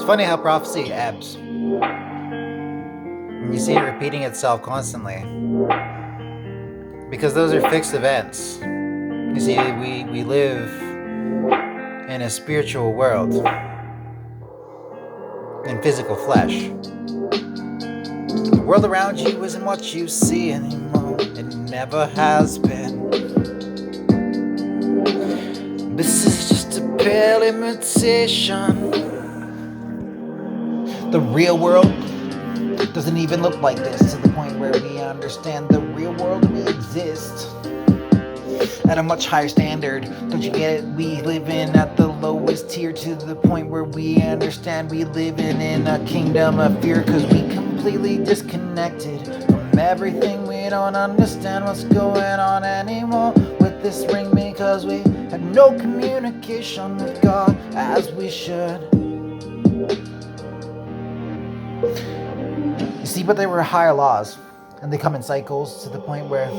funny how prophecy ebbs. And you see it repeating itself constantly. Because those are fixed events. You see, we live in a spiritual world. In physical flesh. The world around you isn't what you see anymore. It never has been. This is just a pale imitation. The real world doesn't even look like this, to the point where we understand the real world we exist at a much higher standard. Don't you get it? We live in at the lowest tier, to the point where we understand we live in a kingdom of fear, cause we completely disconnected from everything. We don't understand what's going on anymore with this ring, because we have no communication with God as we should. You see, but there were higher laws, and they come in cycles, to the point where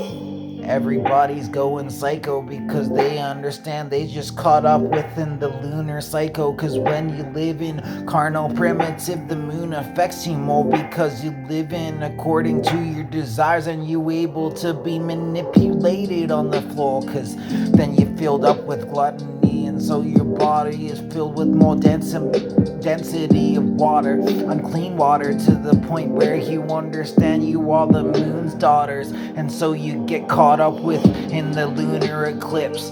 everybody's going psycho because they understand they just caught up within the lunar cycle. Cause when you live in carnal primitive, the moon affects you more, because you live in according to your desires, and you able to be manipulated on the floor. Cause then you filled up with gluttony, and so your body is filled with more density of water, unclean water, to the point where you understand you are the moon's daughters, and so you get caught up with in the lunar eclipse,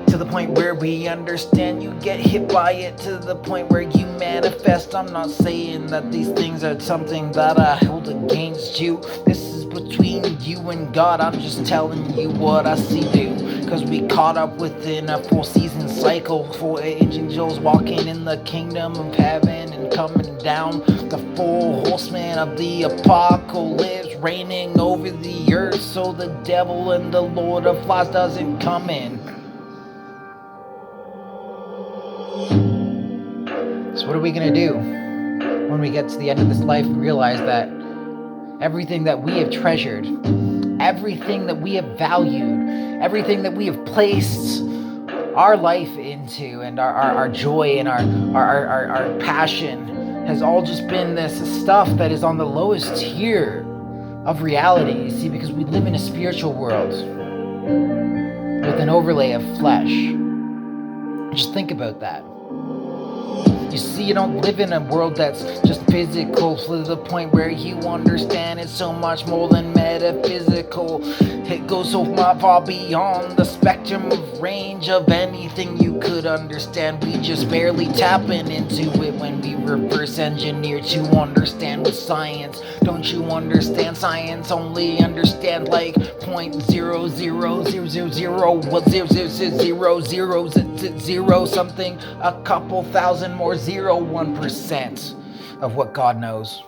to the point where we understand you get hit by it, to the point where you manifest. I'm not saying that these things are something that I hold against you. This is between you and God. I'm just telling you what I see do. Cause we caught up within a 4-season cycle, 4 angels walking in the kingdom of heaven and coming down. The 4 horsemen of the apocalypse reigning over the earth, so the devil and the Lord of Lies doesn't come in. So what are we gonna do when we get to the end of this life and realize that everything that we have treasured, everything that we have valued, everything that we have placed our life into, and our joy and our passion, has all just been this stuff that is on the lowest tier of reality, you see, because we live in a spiritual world with an overlay of flesh. Just think about that. You see, you don't live in a world that's just physical, to the point where you understand it's so much more than metaphysical. It goes so far beyond the spectrum of range of anything you could understand. We just barely tapping into it when we reverse engineer to understand with science. Don't you understand? Science only understand like 0.00000, well, 0.00000 something, a couple thousand more, 0.1% of what God knows.